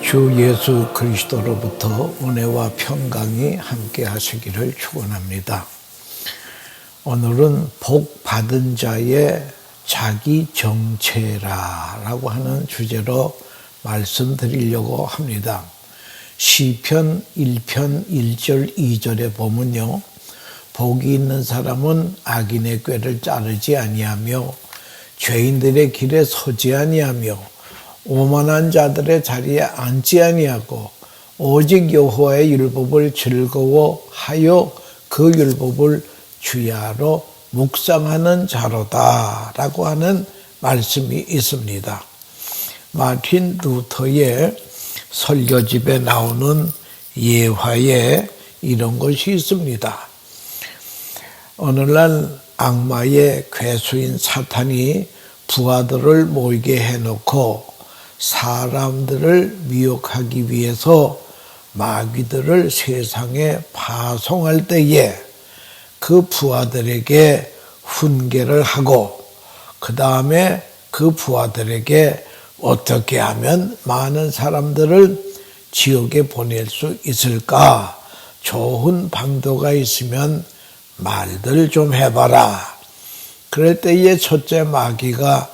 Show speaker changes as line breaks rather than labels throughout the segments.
주 예수 그리스도로부터 은혜와 평강이 함께 하시기를 축원합니다. 오늘은 복 받은 자의 자기 정체라라고 하는 주제로 말씀드리려고 합니다. 시편 1편 1절 2절에 보면요, 복이 있는 사람은 악인의 꾀를 따르지 아니하며 죄인들의 길에 서지 아니하며 오만한 자들의 자리에 앉지 아니하고 오직 여호와의 율법을 즐거워하여 그 율법을 주야로 묵상하는 자로다 라고 하는 말씀이 있습니다. 마틴 루터의 설교집에 나오는 예화에 이런 것이 있습니다. 오늘날 악마의 괴수인 사탄이 부하들을 모이게 해놓고 사람들을 미혹하기 위해서 마귀들을 세상에 파송할 때에 그 부하들에게 훈계를 하고 그 다음에 그 부하들에게 어떻게 하면 많은 사람들을 지옥에 보낼 수 있을까? 좋은 방도가 있으면 말들 좀 해봐라. 그럴 때에 첫째 마귀가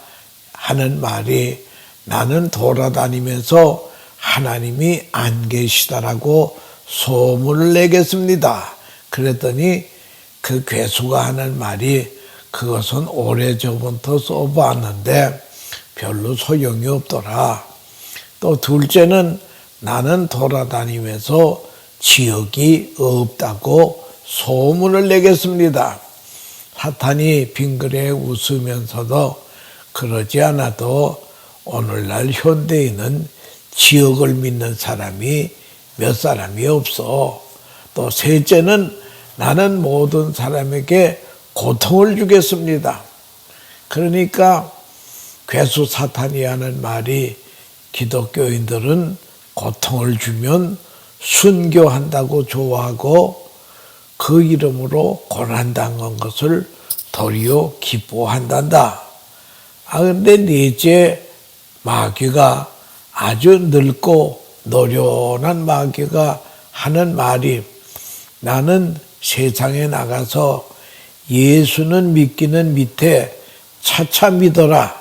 하는 말이 나는 돌아다니면서 하나님이 안 계시다라고 소문을 내겠습니다. 그랬더니 그 괴수가 하는 말이 그것은 오래전부터 써봤는데 별로 소용이 없더라. 또 둘째는 나는 돌아다니면서 지옥이 없다고 소문을 내겠습니다. 사탄이 빙그레 웃으면서도 그러지 않아도 오늘날 현대에는 지옥을 믿는 사람이 몇 사람이 없어. 또 셋째는 나는 모든 사람에게 고통을 주겠습니다. 그러니까 괴수 사탄이 하는 말이 기독교인들은 고통을 주면 순교한다고 좋아하고 그 이름으로 고난당한 것을 도리어 기뻐한단다. 근데 넷째 마귀가 아주 늙고 노련한 마귀가 하는 말이 나는 세상에 나가서 예수는 믿기는 밑에 차차 믿어라.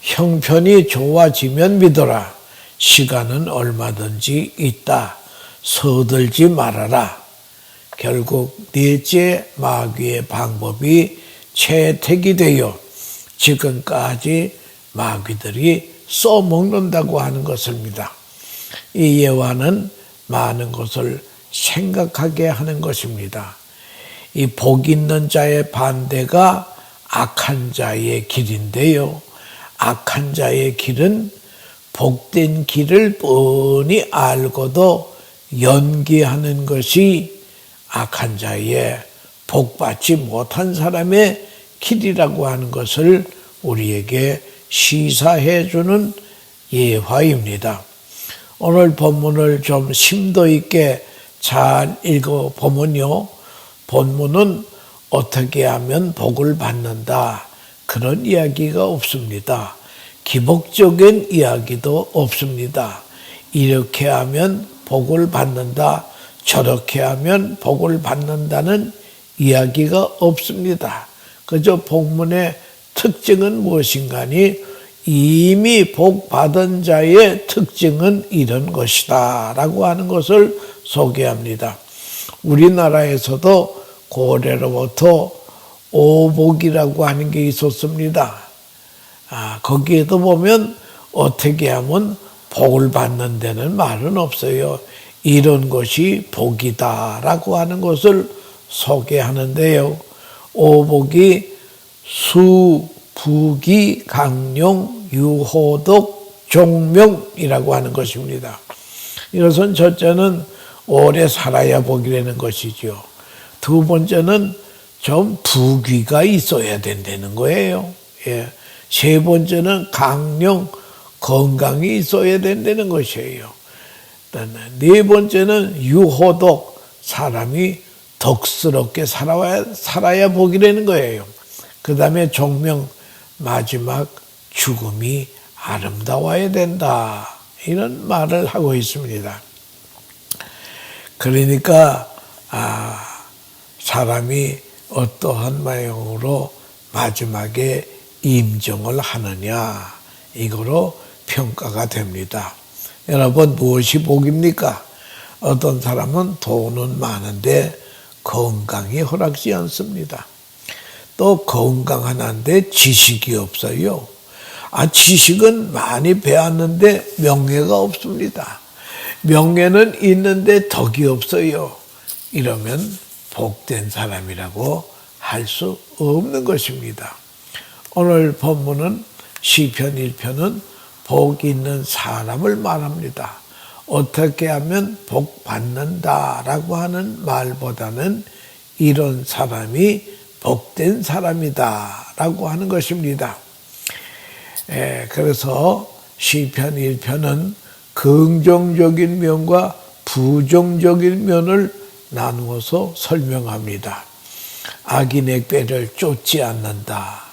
형편이 좋아지면 믿어라. 시간은 얼마든지 있다. 서둘지 말아라. 결국 넷째 마귀의 방법이 채택이 되어 지금까지 마귀들이 써먹는다고 하는 것입니다. 이 예화는 많은 것을 생각하게 하는 것입니다. 이 복 있는 자의 반대가 악한 자의 길인데요. 악한 자의 길은 복된 길을 뻔히 알고도 연기하는 것이 악한 자의 복받지 못한 사람의 길이라고 하는 것을 우리에게 시사해 주는 예화입니다. 오늘 본문을 좀 심도 있게 잘 읽어보면요, 본문은 어떻게 하면 복을 받는다 그런 이야기가 없습니다. 기복적인 이야기도 없습니다. 이렇게 하면 복을 받는다, 저렇게 하면 복을 받는다는 이야기가 없습니다. 그저 본문의 특징은 무엇인가니 이미 복 받은 자의 특징은 이런 것이다 라고 하는 것을 소개합니다. 우리나라에서도 고래로부터 오복이라고 하는 게 있었습니다. 거기에도 보면 어떻게 하면 복을 받는 데는 말은 없어요. 이런 것이 복이다 라고 하는 것을 소개하는데요. 오복이 수, 부기, 강령, 유호독, 종명이라고 하는 것입니다. 이것은 첫째는 오래 살아야 복이라는 것이죠. 두 번째는 좀 부귀가 있어야 된다는 거예요. 세 번째는 강령, 건강이 있어야 된다는 것이에요. 네 번째는 유호독, 사람이 덕스럽게 살아야 복이라는 거예요. 그 다음에 종명, 마지막 죽음이 아름다워야 된다. 이런 말을 하고 있습니다. 그러니까 사람이 어떠한 모양으로 마지막에 임종을 하느냐 이거로 평가가 됩니다. 여러분 무엇이 복입니까? 어떤 사람은 돈은 많은데 건강이 허락지 않습니다. 또 건강하는데 지식이 없어요. 지식은 많이 배웠는데 명예가 없습니다. 명예는 있는데 덕이 없어요. 이러면 복된 사람이라고 할 수 없는 것입니다. 오늘 본문은 시편 1편은 복 있는 사람을 말합니다. 어떻게 하면 복 받는다라고 하는 말보다는 이런 사람이 복된 사람이다라고 하는 것입니다. 그래서 시편 1편은 긍정적인 면과 부정적인 면을 나누어서 설명합니다. 악인의 꾀를 쫓지 않는다.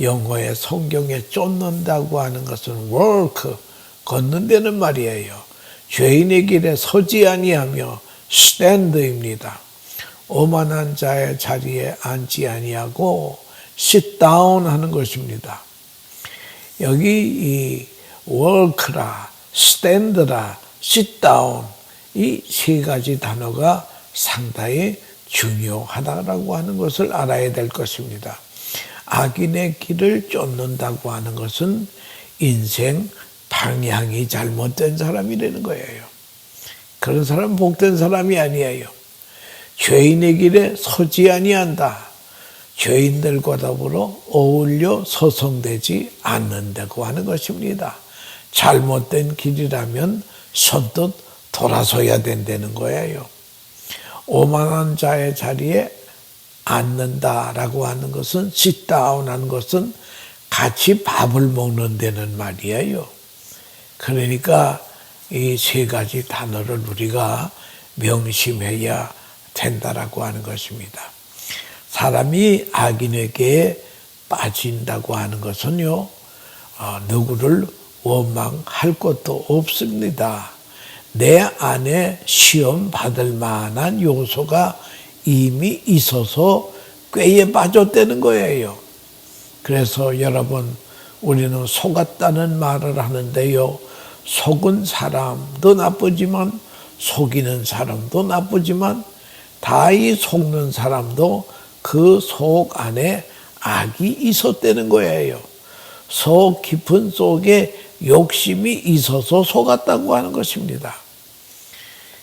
영어의 성경에 쫓는다고 하는 것은 walk, 걷는다는 말이에요. 죄인의 길에 서지 아니하며 stand입니다. 오만한 자의 자리에 앉지 아니하고 sit down 하는 것입니다. 여기 이 walk라, stand라, sit down 이 세 가지 단어가 상당히 중요하다고 하는 것을 알아야 될 것입니다. 악인의 길을 쫓는다고 하는 것은 인생 방향이 잘못된 사람이라는 거예요. 그런 사람은 복된 사람이 아니에요. 죄인의 길에 서지 아니한다. 죄인들과 더불어 어울려 서성되지 않는다고 하는 것입니다. 잘못된 길이라면 선뜻 돌아서야 된다는 거예요. 오만한 자의 자리에 앉는다라고 하는 것은 sit down 하는 것은 같이 밥을 먹는다는 말이에요. 그러니까 이 세 가지 단어를 우리가 명심해야 된다라고 하는 것입니다. 사람이 악인에게 빠진다고 하는 것은요, 누구를 원망할 것도 없습니다. 내 안에 시험 받을 만한 요소가 이미 있어서 꾀에 빠졌다는 거예요. 그래서 여러분, 우리는 속았다는 말을 하는데요. 속은 사람도 나쁘지만 속이는 사람도 나쁘지만 다 이 속는 사람도 그 속 안에 악이 있었다는 거예요. 속 깊은 속에 욕심이 있어서 속았다고 하는 것입니다.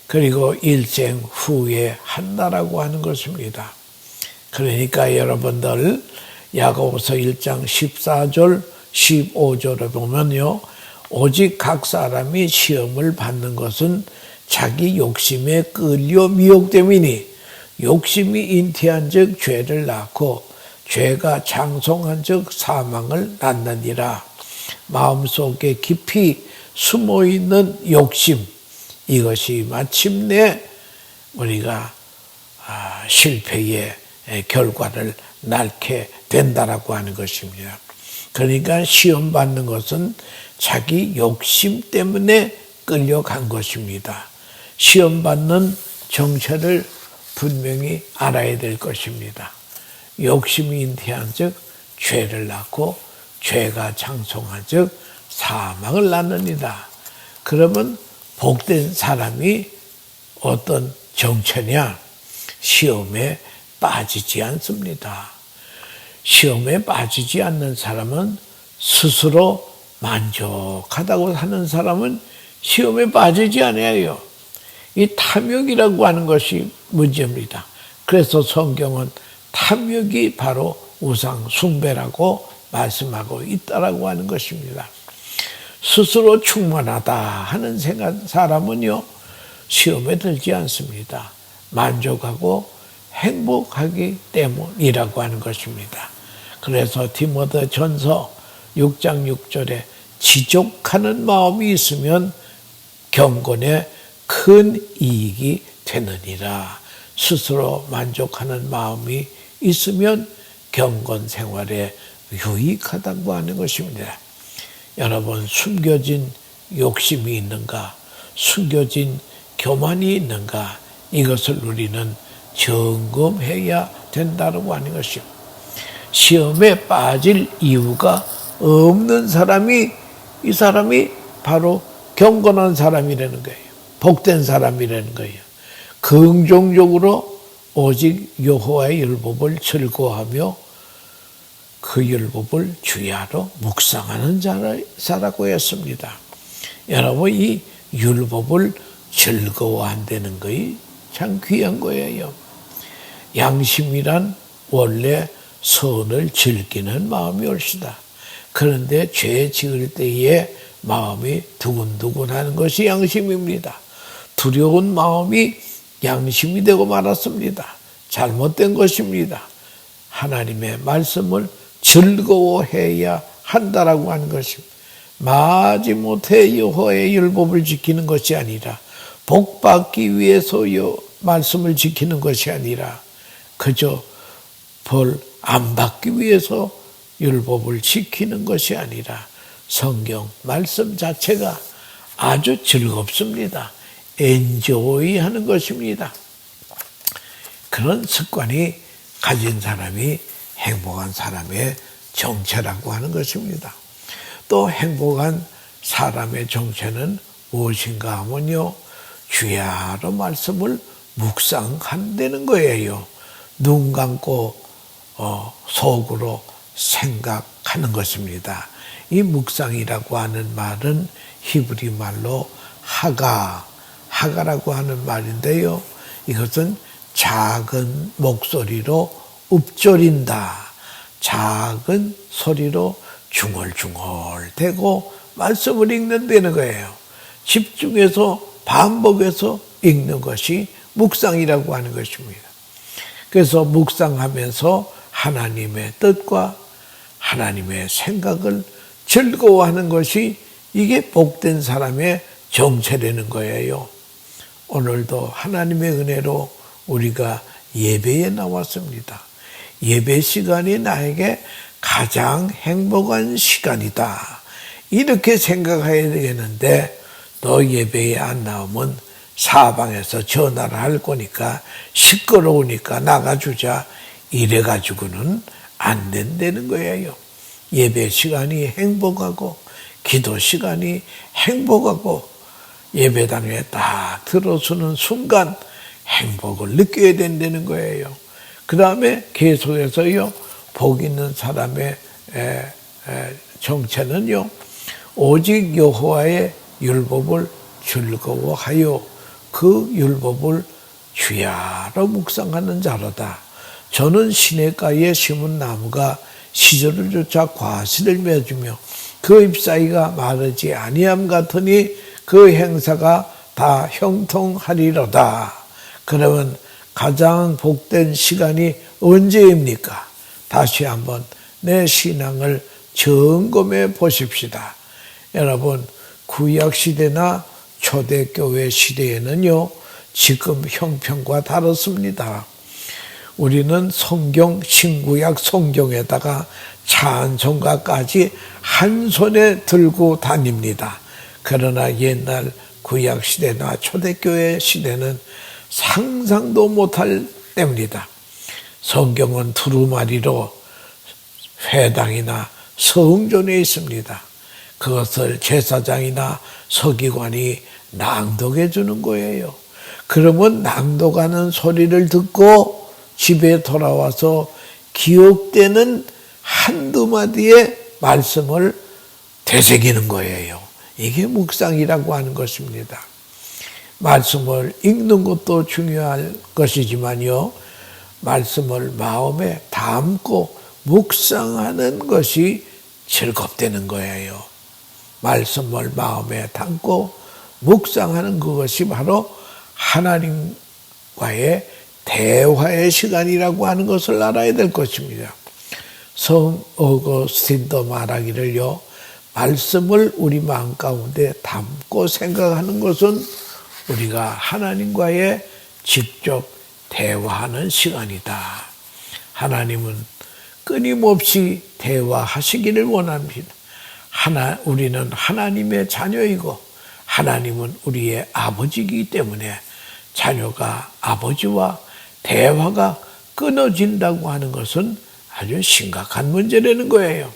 그리고 일생 후회한다라고 하는 것입니다. 그러니까 여러분들 야고보서 1장 14절 15절에 보면요. 오직 각 사람이 시험을 받는 것은 자기 욕심에 끌려 미혹됨이니 욕심이 잉태한 즉 죄를 낳고 죄가 장성한 즉 사망을 낳느니라. 마음속에 깊이 숨어있는 욕심, 이것이 마침내 우리가 실패의 결과를 낳게 된다라고 하는 것입니다. 그러니까 시험 받는 것은 자기 욕심 때문에 끌려간 것입니다. 시험 받는 정체를 분명히 알아야 될 것입니다. 욕심이 잉태한 즉 죄를 낳고 죄가 장성한 즉 사망을 낳느니라. 그러면 복된 사람이 어떤 정체냐? 시험에 빠지지 않습니다. 시험에 빠지지 않는 사람은 스스로 만족하다고 하는 사람은 시험에 빠지지 않아요. 이 탐욕이라고 하는 것이 문제입니다. 그래서 성경은 탐욕이 바로 우상 숭배라고 말씀하고 있다라고 하는 것입니다. 스스로 충만하다 하는 사람은요, 시험에 들지 않습니다. 만족하고 행복하기 때문이라고 하는 것입니다. 그래서 디모데전서 6장 6절에 지족하는 마음이 있으면 경건에 큰 이익이 되느니라. 스스로 만족하는 마음이 있으면 경건 생활에 유익하다고 하는 것입니다. 여러분, 숨겨진 욕심이 있는가, 숨겨진 교만이 있는가, 이것을 우리는 점검해야 된다고 하는 것이요. 시험에 빠질 이유가 없는 사람이, 이 사람이 바로 경건한 사람이라는 거예요. 복된 사람이라는 거예요. 긍정적으로 오직 여호와의 율법을 즐거워하며 그 율법을 주야로 묵상하는 자라고 했습니다. 여러분, 이 율법을 즐거워한다는 것이 참 귀한 거예요. 양심이란 원래 선을 즐기는 마음이 옳시다. 그런데 죄 지을 때에 마음이 두근두근하는 것이 양심입니다. 두려운 마음이 양심이 되고 말았습니다. 잘못된 것입니다. 하나님의 말씀을 즐거워해야 한다라고 하는 것입니다. 마지못해 여호와의 율법을 지키는 것이 아니라, 복받기 위해서 말씀을 지키는 것이 아니라, 그저 벌 안 받기 위해서 율법을 지키는 것이 아니라, 성경 말씀 자체가 아주 즐겁습니다. 엔조이 하는 것입니다. 그런 습관이 가진 사람이 행복한 사람의 정체라고 하는 것입니다. 또 행복한 사람의 정체는 무엇인가 하면요, 주야로 말씀을 묵상한다는 거예요. 눈 감고 속으로 생각하는 것입니다. 이 묵상이라고 하는 말은 히브리 말로 하가라고 하는 말인데요. 이것은 작은 목소리로 읊조린다. 작은 소리로 중얼중얼대고 말씀을 읽는다는 거예요. 집중해서 반복해서 읽는 것이 묵상이라고 하는 것입니다. 그래서 묵상하면서 하나님의 뜻과 하나님의 생각을 즐거워하는 것이, 이게 복된 사람의 정체라는 거예요. 오늘도 하나님의 은혜로 우리가 예배에 나왔습니다. 예배 시간이 나에게 가장 행복한 시간이다, 이렇게 생각해야 되겠는데, 너 예배에 안 나오면 사방에서 전화를 할 거니까 시끄러우니까 나가주자, 이래가지고는 안 된다는 거예요. 예배 시간이 행복하고 기도 시간이 행복하고 예배당에 딱 들어서는 순간 행복을 느껴야 된다는 거예요. 그 다음에 계속해서요, 복 있는 사람의 정체는요, 오직 여호와의 율법을 즐거워하여 그 율법을 주야로 묵상하는 자로다. 저는 시냇가에 심은 나무가 시절을 쫓아 과실을 맺으며 그 잎사귀가 마르지 아니함 같으니 그 행사가 다 형통하리로다. 그러면 가장 복된 시간이 언제입니까? 다시 한번 내 신앙을 점검해 보십시다. 여러분, 구약시대나 초대교회 시대에는요, 지금 형편과 다릅니다. 우리는 성경, 신구약 성경에다가 찬송가까지 한 손에 들고 다닙니다. 그러나 옛날 구약시대나 초대교회 시대는 상상도 못할 때입니다. 성경은 두루마리로 회당이나 성전에 있습니다. 그것을 제사장이나 서기관이 낭독해 주는 거예요. 그러면 낭독하는 소리를 듣고 집에 돌아와서 기억되는 한두 마디의 말씀을 되새기는 거예요. 이게 묵상이라고 하는 것입니다. 말씀을 읽는 것도 중요할 것이지만요, 말씀을 마음에 담고 묵상하는 것이 즐겁다는 거예요. 말씀을 마음에 담고 묵상하는 그것이 바로 하나님과의 대화의 시간이라고 하는 것을 알아야 될 것입니다. 성 어거스틴도 말하기를요, 말씀을 우리 마음 가운데 담고 생각하는 것은 우리가 하나님과의 직접 대화하는 시간이다. 하나님은 끊임없이 대화하시기를 원합니다. 우리는 하나님의 자녀이고 하나님은 우리의 아버지이기 때문에 자녀가 아버지와 대화가 끊어진다고 하는 것은 아주 심각한 문제라는 거예요.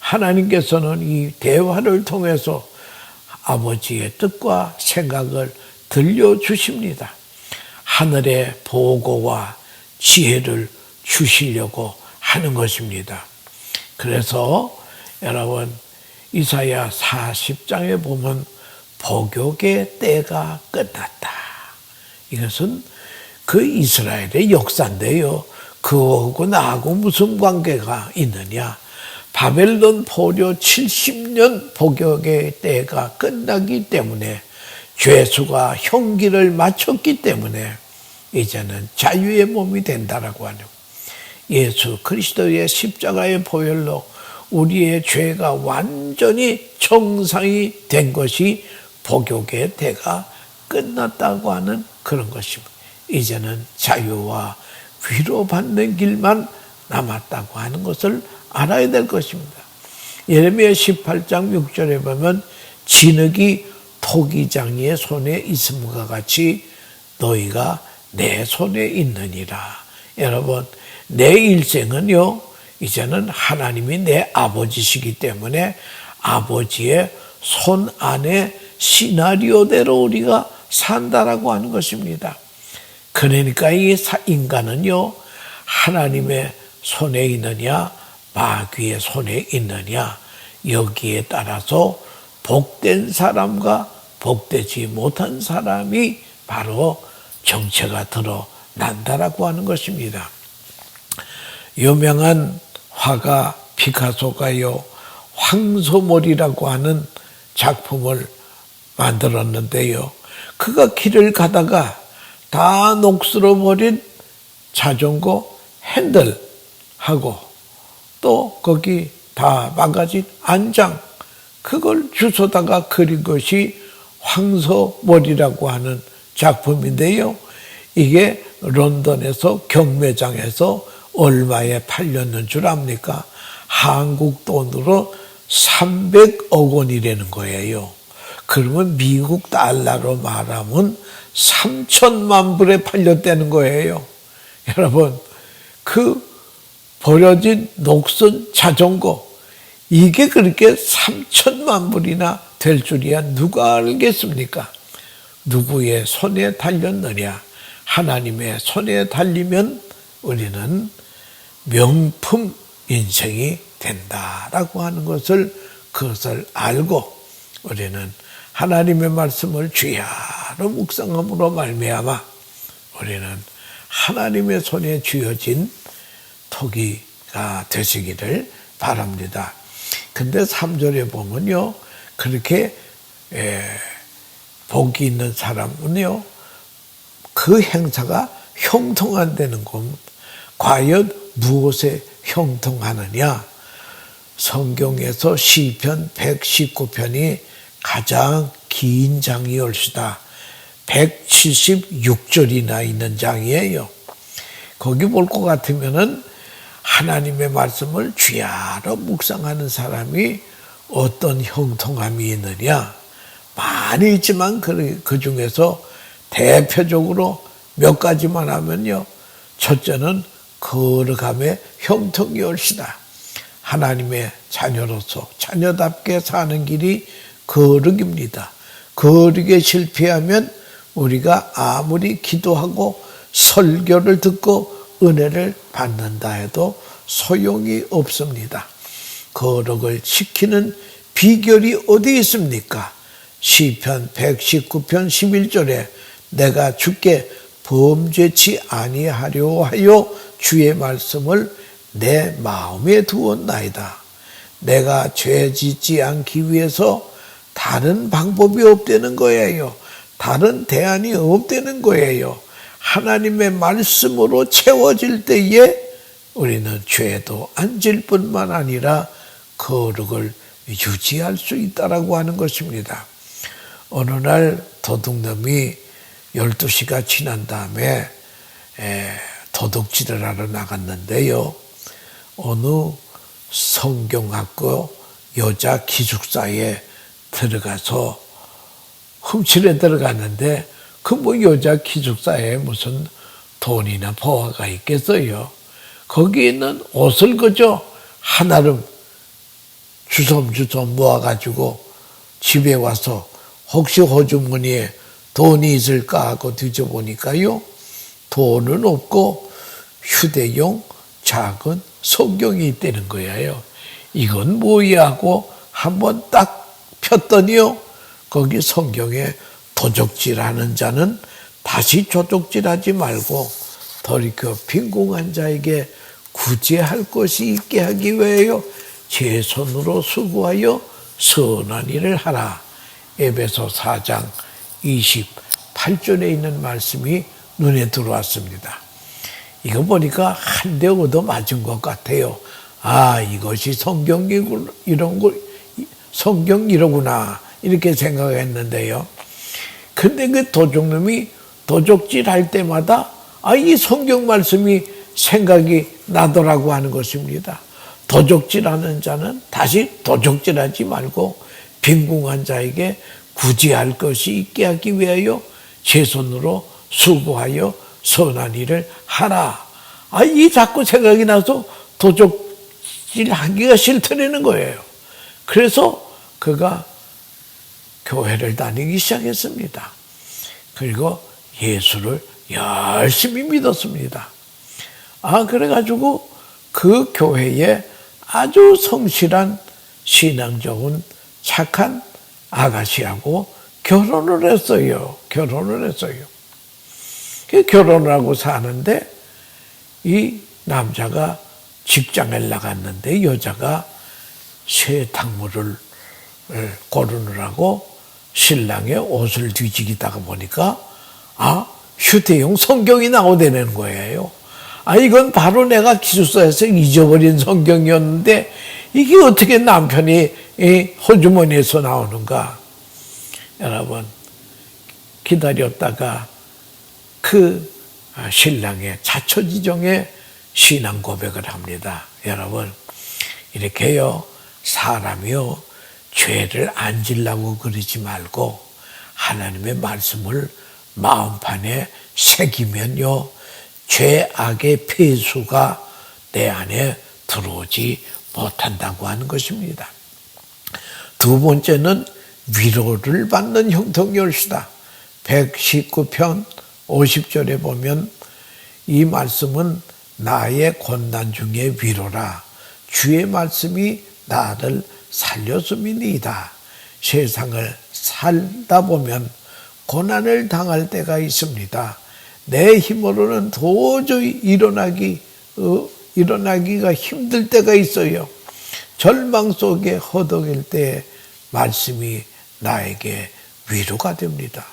하나님께서는 이 대화를 통해서 아버지의 뜻과 생각을 들려주십니다. 하늘의 보고와 지혜를 주시려고 하는 것입니다. 그래서 여러분 이사야 40장에 보면 복역의 때가 끝났다. 이것은 그 이스라엘의 역사인데요. 그하고 나하고 무슨 관계가 있느냐. 바벨론 포로 70년 복역의 때가 끝나기 때문에 죄수가 형기를 마쳤기 때문에 이제는 자유의 몸이 된다라고 하는 예수 그리스도의 십자가의 보혈로 우리의 죄가 완전히 정상이 된 것이 복역의 때가 끝났다고 하는 그런 것입니다. 이제는 자유와 위로받는 길만 남았다고 하는 것을 알아야 될 것입니다. 예레미야 18장 6절에 보면 진흙이 토기장이의 손에 있음과 같이 너희가 내 손에 있느니라. 여러분 내 일생은요 이제는 하나님이 내 아버지시기 때문에 아버지의 손 안에 시나리오대로 우리가 산다라고 하는 것입니다. 그러니까 이 인간은요 하나님의 손에 있느냐 마귀의 손에 있느냐 여기에 따라서 복된 사람과 복되지 못한 사람이 바로 정체가 드러난다라고 하는 것입니다. 유명한 화가 피카소가요 황소몰이라고 하는 작품을 만들었는데요. 그가 길을 가다가 다 녹슬어 버린 자전거 핸들하고 또 거기 다 망가진 안장 그걸 주워다가 그린 것이 황소몰이라고 하는 작품인데요. 이게 런던에서 경매장에서 얼마에 팔렸는 줄 압니까? 한국 돈으로 300억 원이라는 거예요. 그러면 미국 달러로 말하면 3천만 불에 팔렸다는 거예요. 여러분 그 버려진 녹슨 자전거 이게 그렇게 3천만 불이나 될 줄이야 누가 알겠습니까? 누구의 손에 달렸느냐? 하나님의 손에 달리면 우리는 명품 인생이 된다라고 하는 그것을 알고 우리는 하나님의 말씀을 주야로 묵상함으로 말미암아 우리는 하나님의 손에 쥐어진 토기가 되시기를 바랍니다. 근데 3절에 보면요 그렇게 복이 있는 사람은요 그 행사가 형통한다는 겁니다. 과연 무엇에 형통하느냐? 성경에서 시편 119편이 가장 긴 장이올시다. 176절이나 있는 장이에요. 거기 볼 것 같으면은 하나님의 말씀을 쥐야로 묵상하는 사람이 어떤 형통함이 있느냐? 많이 있지만 그 중에서 대표적으로 몇 가지만 하면요. 첫째는 거룩함의 형통이 올시다. 하나님의 자녀로서 자녀답게 사는 길이 거룩입니다. 거룩에 실패하면 우리가 아무리 기도하고 설교를 듣고 은혜를 받는다 해도 소용이 없습니다. 거룩을 지키는 비결이 어디 있습니까? 시편 119편 11절에 내가 주께 범죄치 아니하려 하여 주의 말씀을 내 마음에 두었나이다. 내가 죄 짓지 않기 위해서 다른 방법이 없다는 거예요. 다른 대안이 없다는 거예요. 하나님의 말씀으로 채워질 때에 우리는 죄도 안 질 뿐만 아니라 거룩을 유지할 수 있다라고 하는 것입니다. 어느 날 도둑놈이 12시가 지난 다음에 도둑질을 하러 나갔는데요. 어느 성경학교 여자 기숙사에 들어가서 훔치러 들어갔는데 그 뭐 여자 기숙사에 무슨 돈이나 보화가 있겠어요. 거기 있는 옷을 그저 하나름 주섬주섬 모아가지고 집에 와서 혹시 호주머니에 돈이 있을까 하고 뒤져보니까요, 돈은 없고 휴대용 작은 성경이 있다는 거예요. 이건 뭐야 하고 한번 딱 폈더니요, 거기 성경에 도적질하는 자는 다시 도적질하지 말고 돌이켜 빈궁한 자에게 구제할 것이 있게 하기 위하여 제 손으로 수고하여 선한 일을 하라. 에베소 4장 28절에 있는 말씀이 눈에 들어왔습니다. 이거 보니까 한 대 얻어 맞은 것 같아요. 아, 이것이 성경이구나, 성경이로구나, 이렇게 생각했는데요. 근데 그 도적놈이 도적질 할 때마다 이 성경 말씀이 생각이 나더라고 하는 것입니다. 도적질하는 자는 다시 도적질하지 말고 빈궁한 자에게 구제할 것이 있게 하기 위하여 제 손으로 수고하여 선한 일을 하라. 이 자꾸 생각이 나서 도적질하기가 싫다는 거예요. 그래서 그가 교회를 다니기 시작했습니다. 그리고 예수를 열심히 믿었습니다. 그래가지고 그 교회에 아주 성실한 신앙 좋은 착한 아가씨하고 결혼을 했어요. 결혼을 하고 사는데 이 남자가 직장을 나갔는데 여자가 세탁물을 고르느라고 신랑의 옷을 뒤지기다가 보니까 휴대용 성경이 나오다는 거예요. 이건 바로 내가 기숙사에서 잊어버린 성경이었는데 이게 어떻게 남편이 호주머니에서 나오는가. 여러분, 기다렸다가 그 신랑의 자초지종의 신앙 고백을 합니다. 여러분, 이렇게요, 사람이요, 죄를 안 지려고 그러지 말고 하나님의 말씀을 마음판에 새기면요, 죄악의 폐수가 내 안에 들어오지 못한다고 하는 것입니다. 두 번째는 위로를 받는 형통열시다. 119편 50절에 보면 이 말씀은 나의 고난 중에 위로라. 주의 말씀이 나를 살렸음이니이다. 세상을 살다 보면 고난을 당할 때가 있습니다. 내 힘으로는 도저히 일어나기가 힘들 때가 있어요. 절망 속에 허덕일 때 말씀이 나에게 위로가 됩니다.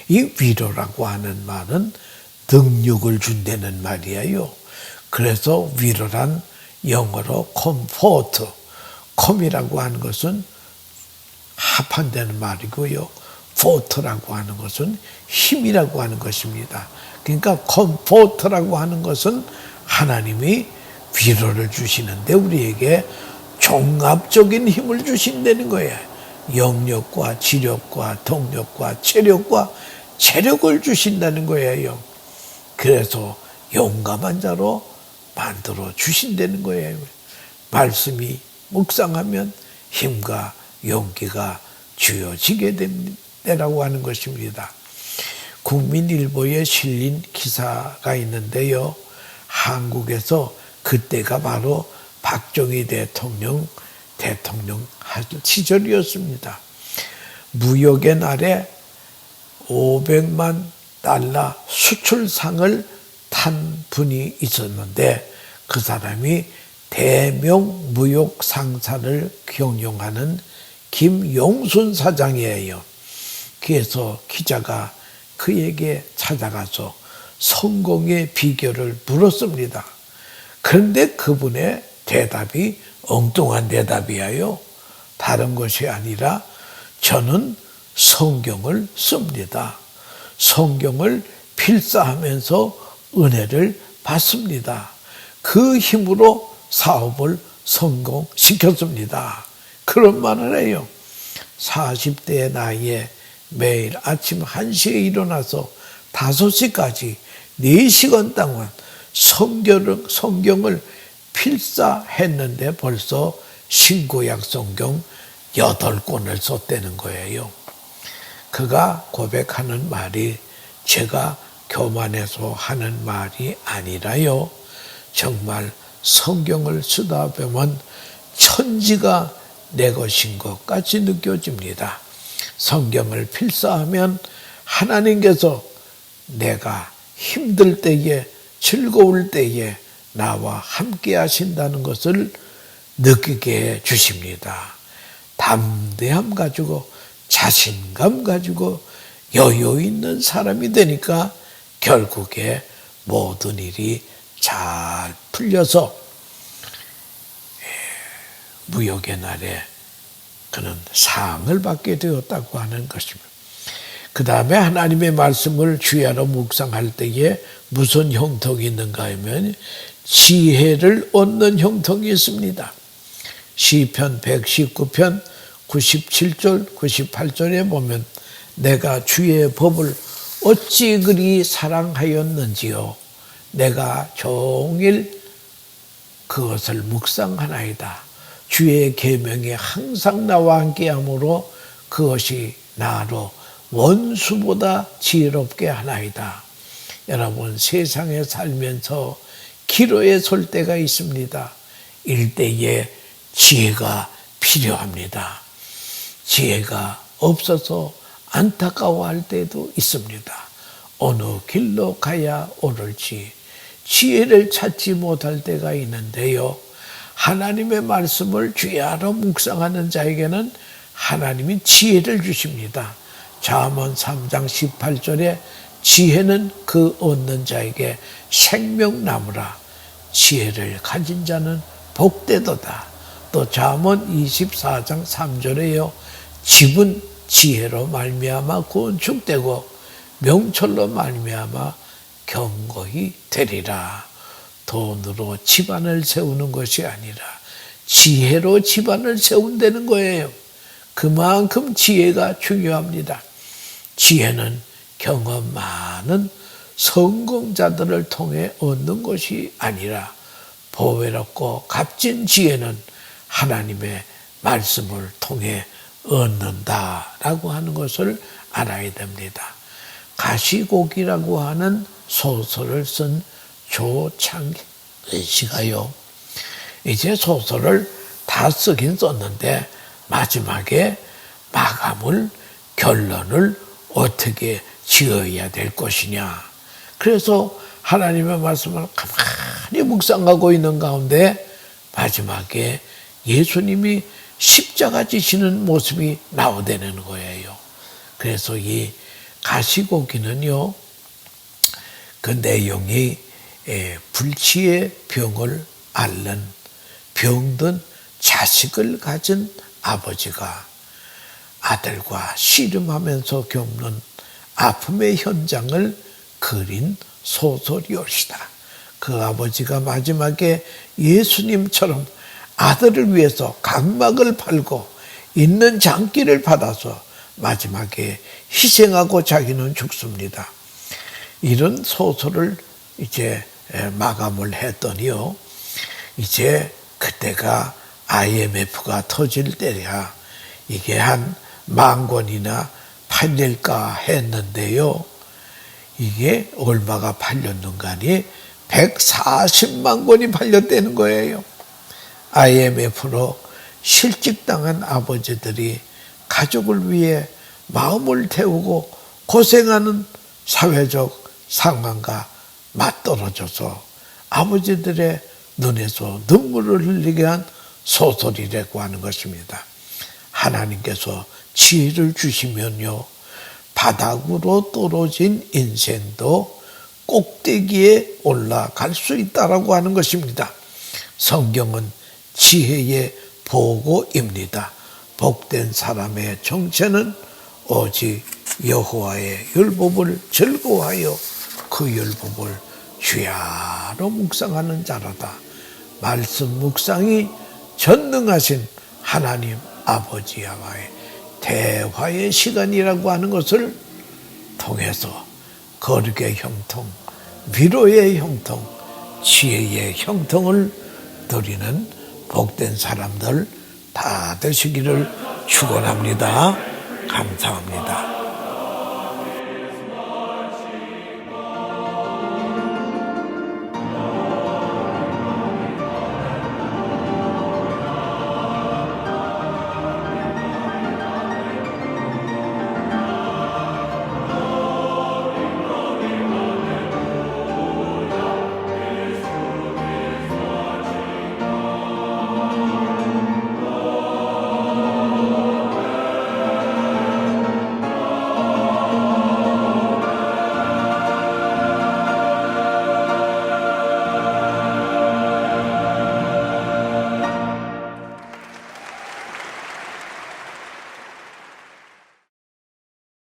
이 위로라고 하는 말은 능력을 준다는 말이에요. 그래서 위로란 영어로 comfort, com이라고 하는 것은 합한다는 말이고요. fort라고 하는 것은 힘이라고 하는 것입니다. 그러니까 comfort라고 하는 것은 하나님이 위로를 주시는데 우리에게 종합적인 힘을 주신다는 거예요. 영력과 지력과 동력과 체력과 체력을 주신다는 거예요. 그래서 용감한 자로 만들어 주신다는 거예요. 말씀이 묵상하면 힘과 용기가 주어지게 된다라고 하는 것입니다. 국민일보에 실린 기사가 있는데요. 한국에서 그때가 바로 박정희 대통령 시절이었습니다. 무역의 날에 500만 달러 수출상을 탄 분이 있었는데 그 사람이 대명 무역 상사를 경영하는 김용순 사장이에요. 그래서 기자가 그에게 찾아가서 성공의 비결을 물었습니다. 그런데 그분의 대답이 엉뚱한 대답이에요. 다른 것이 아니라 저는 성경을 씁니다. 성경을 필사하면서 은혜를 받습니다. 그 힘으로 사업을 성공시켰습니다. 그런 말을 해요. 40대의 나이에 매일 아침 1시에 일어나서 5시까지 4시간 동안 성경을 필사했는데 벌써 신구약 성경 8권을 썼다는 거예요. 그가 고백하는 말이 제가 교만해서 하는 말이 아니라요. 정말 성경을 쓰다 보면 천지가 내 것인 것 같이 느껴집니다. 성경을 필사하면 하나님께서 내가 힘들 때에 즐거울 때에 나와 함께 하신다는 것을 느끼게 해 주십니다. 담대함 가지고 자신감 가지고 여유 있는 사람이 되니까 결국에 모든 일이 잘 풀려서 무역의 날에 그는 상을 받게 되었다고 하는 것입니다. 그 다음에 하나님의 말씀을 주야로 묵상할 때에 무슨 형통이 있는가 하면 지혜를 얻는 형통이 있습니다. 시편 119편 97절 98절에 보면 내가 주의 법을 어찌 그리 사랑하였는지요. 내가 종일 그것을 묵상하나이다. 주의 계명이 항상 나와 함께함으로 그것이 나로 원수보다 지혜롭게 하나이다. 여러분 세상에 살면서 기로에 설 때가 있습니다. 일때에 지혜가 필요합니다. 지혜가 없어서 안타까워할 때도 있습니다. 어느 길로 가야 옳을지 지혜를 찾지 못할 때가 있는데요. 하나님의 말씀을 주야로 묵상하는 자에게는 하나님이 지혜를 주십니다. 잠언 3장 18절에 지혜는 그 얻는 자에게 생명나무라. 지혜를 가진 자는 복되도다. 또 잠언 24장 3절에요. 집은 지혜로 말미암아 건축되고 명철로 말미암아 경고히 되리라. 돈으로 집안을 세우는 것이 아니라 지혜로 집안을 세운다는 거예요. 그만큼 지혜가 중요합니다. 지혜는 경험 많은 성공자들을 통해 얻는 것이 아니라 보배롭고 값진 지혜는 하나님의 말씀을 통해 얻는다라고 하는 것을 알아야 됩니다. 가시곡이라고 하는 소설을 쓴 조창근 씨가요. 이제 소설을 다 쓰긴 썼는데 마지막에 마감을 결론을 어떻게 지어야 될 것이냐. 그래서 하나님의 말씀을 가만히 묵상하고 있는 가운데 마지막에 예수님이 십자가 지시는 모습이 나오다는 거예요. 그래서 이 가시고기는요, 그 내용이 불치의 병을 앓는 병든 자식을 가진 아버지가 아들과 씨름하면서 겪는 아픔의 현장을 그린 소설이옵시다. 그 아버지가 마지막에 예수님처럼 아들을 위해서 각막을 팔고 있는 장기를 받아서 마지막에 희생하고 자기는 죽습니다. 이런 소설을 이제 마감을 했더니요, 이제 그때가 IMF가 터질 때야 이게 한 10,000권이나 팔릴까 했는데요. 이게 얼마가 팔렸는가니 140만 권이 팔렸다는 거예요. IMF로 실직당한 아버지들이 가족을 위해 마음을 태우고 고생하는 사회적 상황과 맞떨어져서 아버지들의 눈에서 눈물을 흘리게 한 소설이라고 하는 것입니다. 하나님께서 지혜를 주시면요, 바닥으로 떨어진 인생도 꼭대기에 올라갈 수 있다라고 하는 것입니다. 성경은 지혜의 보고입니다. 복된 사람의 정체는 오직 여호와의 율법을 즐거워하여 그 율법을 주야로 묵상하는 자로다. 말씀 묵상이 전능하신 하나님 아버지와의 대화의 시간이라고 하는 것을 통해서 거룩의 형통, 위로의 형통, 지혜의 형통을 누리는 복된 사람들 다 되시기를 축원합니다. 감사합니다.